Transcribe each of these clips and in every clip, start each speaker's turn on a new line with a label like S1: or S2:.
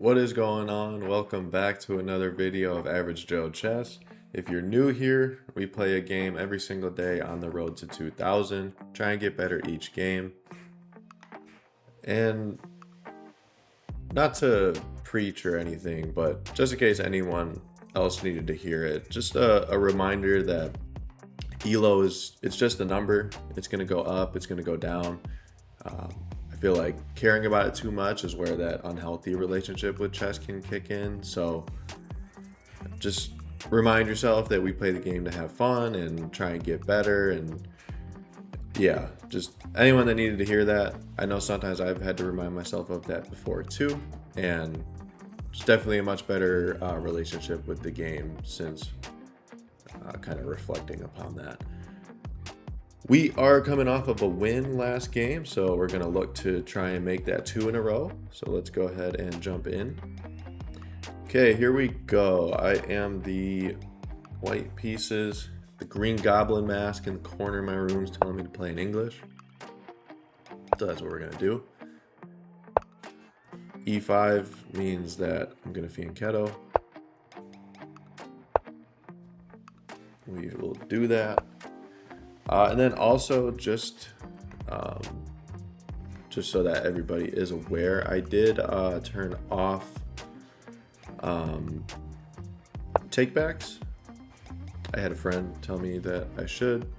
S1: What is going on? Welcome back to another video of Average Joe Chess. If you're new here, we play a game every single day on the road to 2000. Try and get better each game. And not to preach or anything, but just in case anyone else needed to hear it, just a reminder that Elo it's just a number. It's going to go up, it's going to go down. I feel like caring about it too much is where that unhealthy relationship with chess can kick in. So just remind yourself that we play the game to have fun and try and get better. And yeah, just anyone that needed to hear that. I know sometimes I've had to remind myself of that before too. And it's definitely a much better relationship with the game since kind of reflecting upon that. We are coming off of a win last game, so we're going to look to try and make that 2 in a row. So let's go ahead and jump in. Okay, here we go. I am the white pieces. The green goblin mask in the corner of my room is telling me to play in English. So that's what we're going to do. E5 means that I'm going to fianchetto. We will do that. And then also just so that everybody is aware, I did turn off takebacks. I had a friend tell me that I should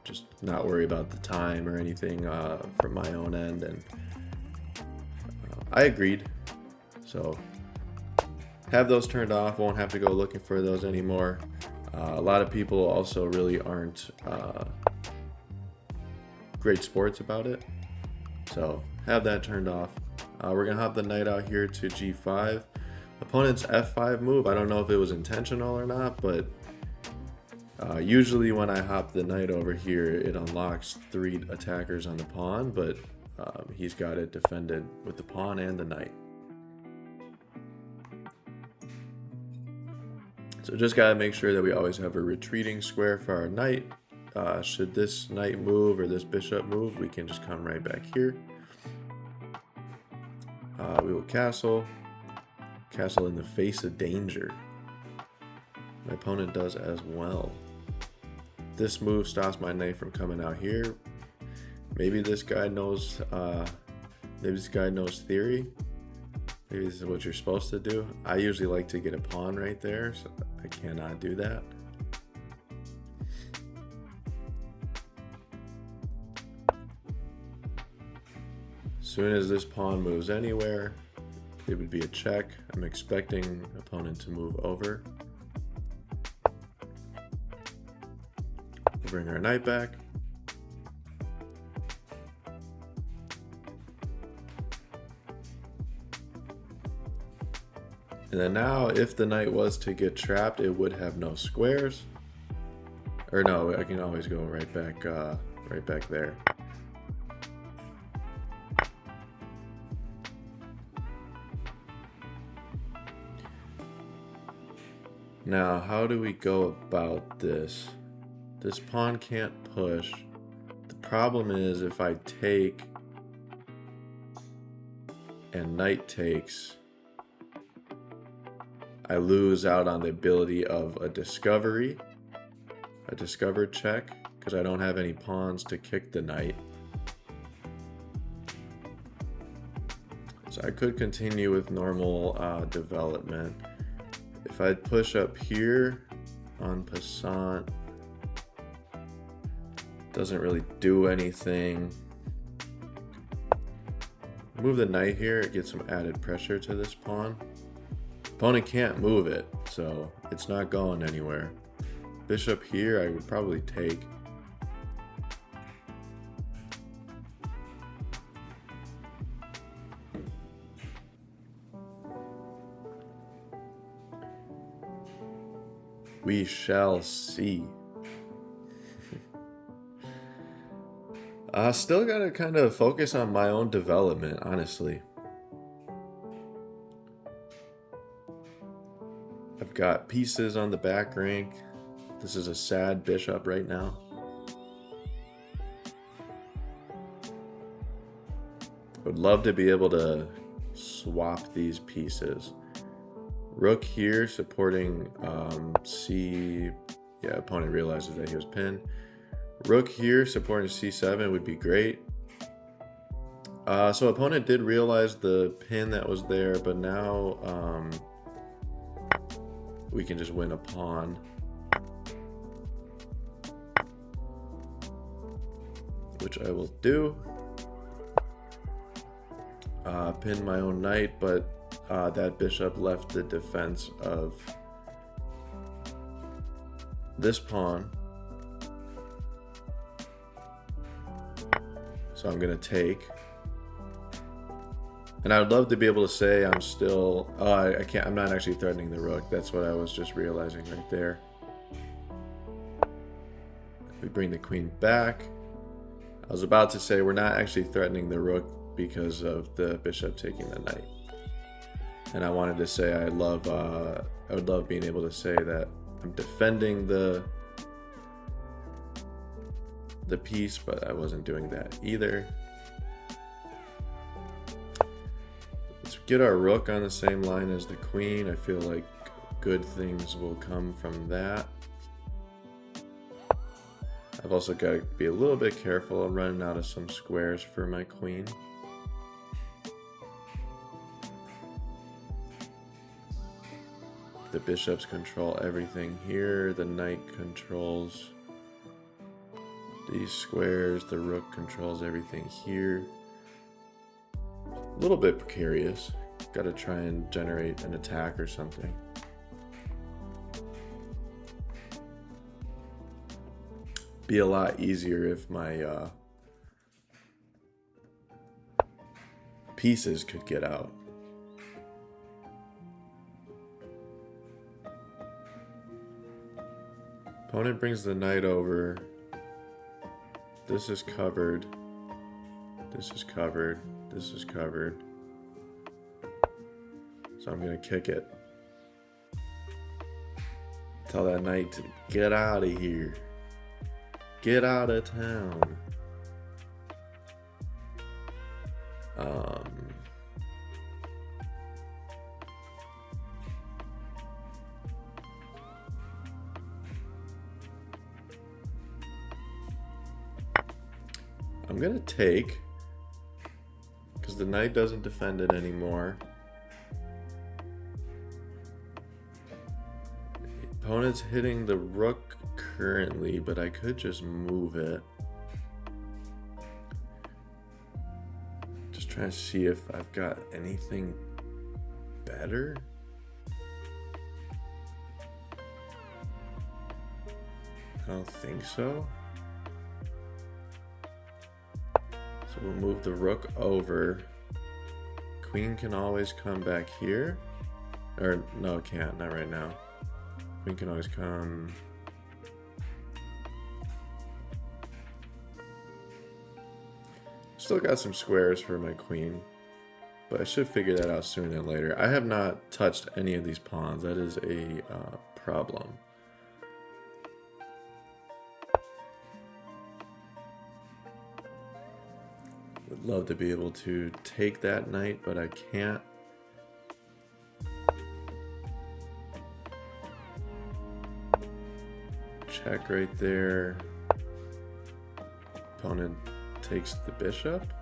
S1: just not worry about the time or anything from my own end, and I agreed. So have those turned off, won't have to go looking for those anymore. A lot of people also really aren't great sports about it, so have that turned off. We're gonna hop the knight out here to g5. Opponent's f5 move, I don't know if it was intentional or not, but usually when I hop the knight over here, it unlocks 3 attackers on the pawn, but he's got it defended with the pawn and the knight. So just gotta make sure that we always have a retreating square for our knight. Should this knight move or this bishop move, we can just come right back here. We will castle in the face of danger. My opponent does as well. This move stops my knight from coming out here. Maybe this guy knows theory. Maybe this is what you're supposed to do. I usually like to get a pawn right there, so I cannot do that. As soon as this pawn moves anywhere, it would be a check. I'm expecting opponent to move over. We'll bring our knight back. And then now, if the knight was to get trapped, it would have no squares. Or no, I can always go right back there. Now, how do we go about this? This pawn can't push. The problem is if I take and knight takes, I lose out on the ability of a discovered check, because I don't have any pawns to kick the knight. So I could continue with normal development. If I push up here on passant, doesn't really do anything. Move the knight here, it gets some added pressure to this pawn. Opponent can't move it, so it's not going anywhere. Bishop here, I would probably take. We shall see. Still gotta kind of focus on my own development, honestly. I've got pieces on the back rank. This is a sad bishop right now. I would love to be able to swap these pieces. Rook here supporting C. Yeah, opponent realizes that he was pinned. Rook here supporting C7 would be great. So opponent did realize the pin that was there, but now we can just win a pawn. Which I will do. Pin my own knight, but that bishop left the defense of this pawn. So I'm gonna take. And I would love to be able to say I'm still, I can't, I'm not actually threatening the rook. That's what I was just realizing right there. We bring the queen back. I was about to say we're not actually threatening the rook because of the bishop taking the knight. And I wanted to say I would love being able to say that I'm defending the piece, but I wasn't doing that either. Let's get our rook on the same line as the queen. I feel like good things will come from that. I've also got to be a little bit careful. I'm running out of some squares for my queen. The bishops control everything here. The knight controls these squares. The rook controls everything here. A little bit precarious. Got to try and generate an attack or something. Be a lot easier if my pieces could get out. Opponent brings the knight over. This is covered. This is covered. This is covered. So I'm gonna kick it. Tell that knight to get out of here. Get out of town. I'm gonna take, because the knight doesn't defend it anymore. The opponent's hitting the rook currently, but I could just move it. Just trying to see if I've got anything better. I don't think so. So we'll move the rook over. Queen can always come back here. Or no, it can't, not right now. Queen can always come. Still got some squares for my queen, but I should figure that out sooner than later. I have not touched any of these pawns. That is a problem. Would love to be able to take that knight, but I can't. Check right there. Opponent takes the bishop.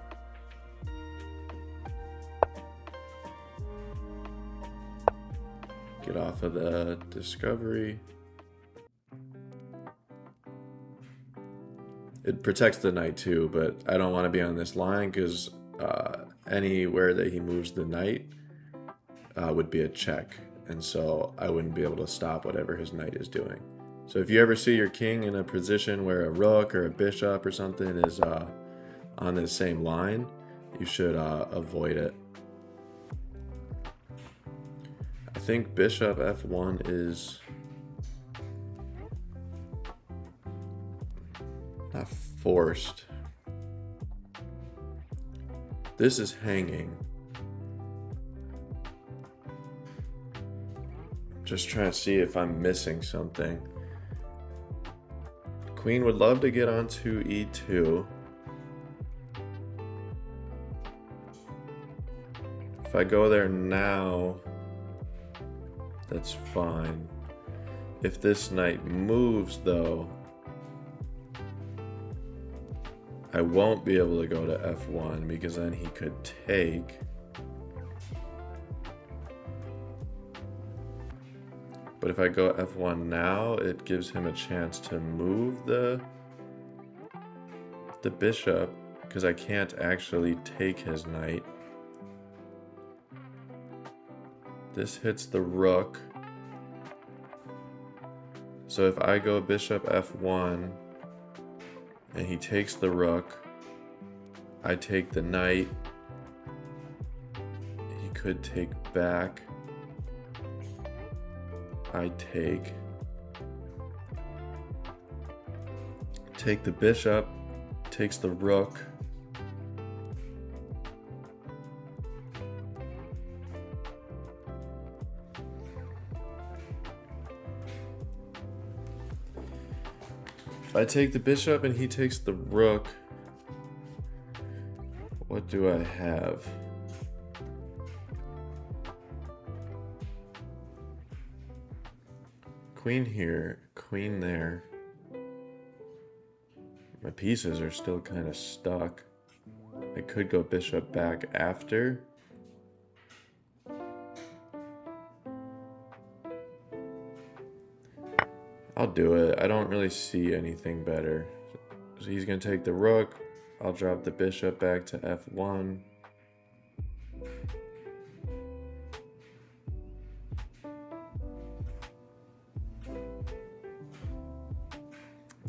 S1: Get off of the discovery. It protects the knight too, but I don't want to be on this line because anywhere that he moves the knight would be a check. And so I wouldn't be able to stop whatever his knight is doing. So if you ever see your king in a position where a rook or a bishop or something is on the same line, you should avoid it. I think bishop f1 is not forced. This is hanging. Just trying to see if I'm missing something. Queen would love to get onto e2. If I go there now, that's fine. If this knight moves, though, I won't be able to go to f1 because then he could take. But if I go f1 now, it gives him a chance to move the bishop because I can't actually take his knight. This hits the rook. So if I go bishop f1 and he takes the rook, I take the knight. He could take back. I take the bishop, takes the rook. If I take the bishop and he takes the rook, what do I have? Queen here, queen there. My pieces are still kind of stuck. I could go bishop back after. I'll do it. I don't really see anything better. So he's going to take the rook. I'll drop the bishop back to f1.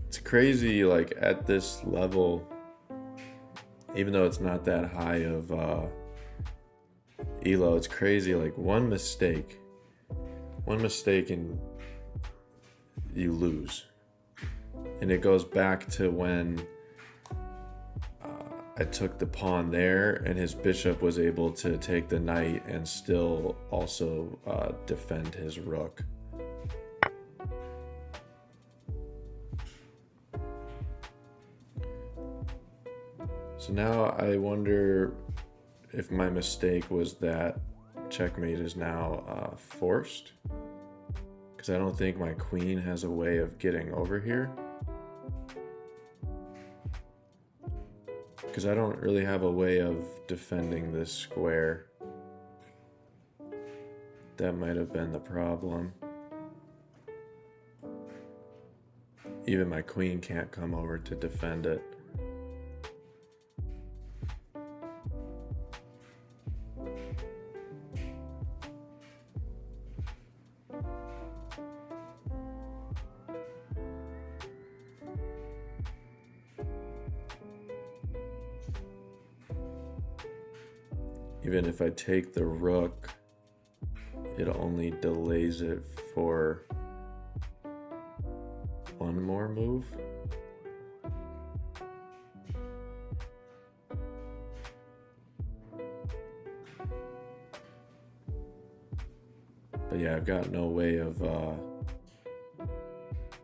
S1: It's crazy, like, at this level, even though it's not that high of elo, it's crazy, like, one mistake and you lose. And it goes back to when I took the pawn there and his bishop was able to take the knight and still also defend his rook. So now I wonder if my mistake was that checkmate is now forced. Because I don't think my queen has a way of getting over here. Because I don't really have a way of defending this square. That might have been the problem. Even my queen can't come over to defend it. Even if I take the rook, it only delays it for one more move. But yeah, I've got no way of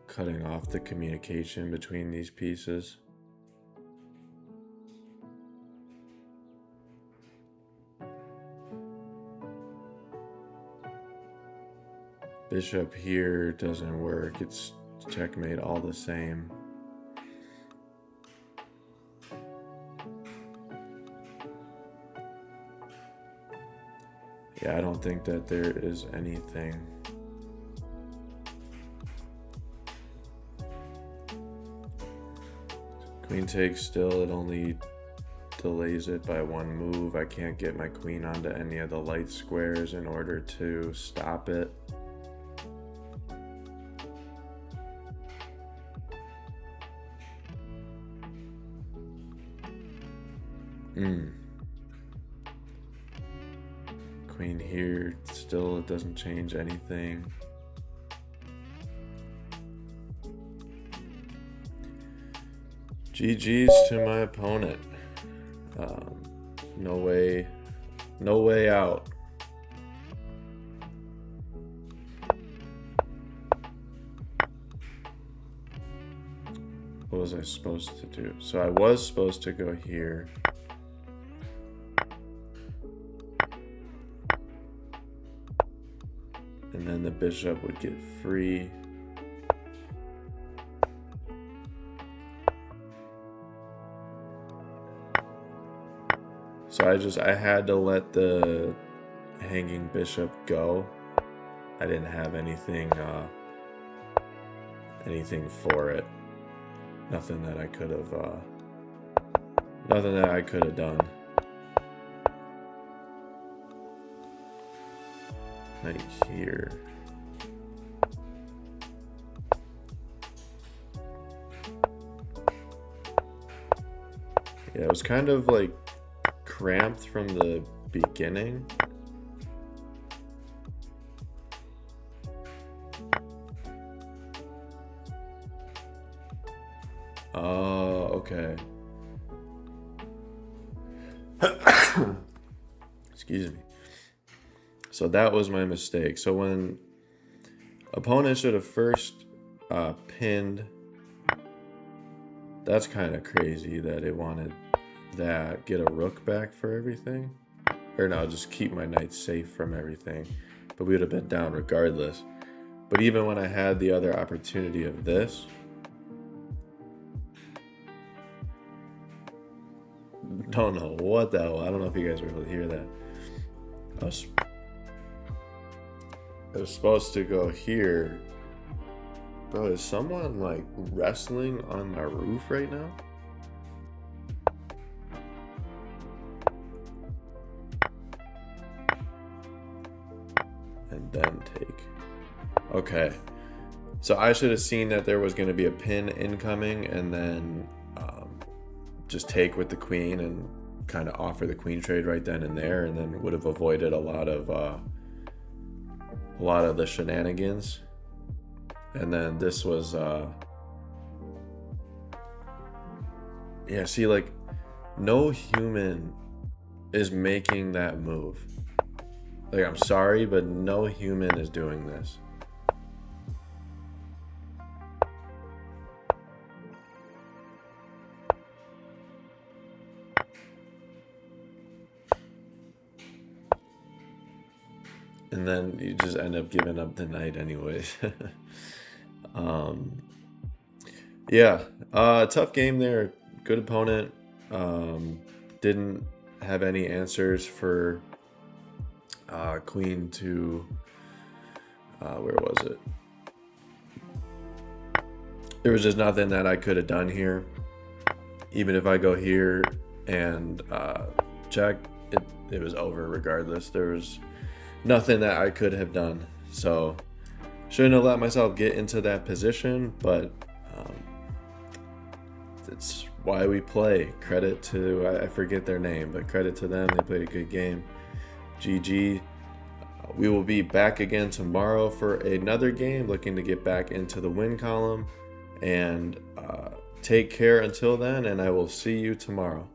S1: cutting off the communication between these pieces. Bishop here doesn't work. It's checkmate all the same. Yeah, I don't think that there is anything. Queen takes still, it only delays it by one move. I can't get my queen onto any of the light squares in order to stop it. Queen here, still it doesn't change anything. GG's to my opponent. No way out. What was I supposed to do? So I was supposed to go here. and then the bishop would get free. So I had to let the hanging bishop go. I didn't have anything for it. Nothing that I could have done. Knight here. Yeah, it was kind of like cramped from the beginning. Oh, okay. Excuse me. So that was my mistake. So when opponent should have first pinned, that's kind of crazy that it wanted that, get a rook back for everything. Or no, just keep my knight safe from everything. But we would have been down regardless. But even when I had the other opportunity of this, don't know what the hell. I don't know if you guys were able to hear that. I was supposed to go here. Bro, is someone like wrestling on my roof right now? And then take. Okay. So I should have seen that there was going to be a pin incoming, and then just take with the queen and kind of offer the queen trade right then and there, and then would have avoided a lot of the shenanigans. And then this was yeah, see, like no human is making that move. Like, I'm sorry, but no human is doing this. And then you just end up giving up the knight anyways. Yeah, tough game there. Good opponent. Didn't have any answers for queen to where was it? There was just nothing that I could have done here. Even if I go here and check, it was over regardless. There was nothing that I could have done. So shouldn't have let myself get into that position, but it's why we play. Credit to, I forget their name, but credit to them. They played a good game. GG. We will be back again tomorrow for another game, looking to get back into the win column. And take care until then, and I will see you tomorrow.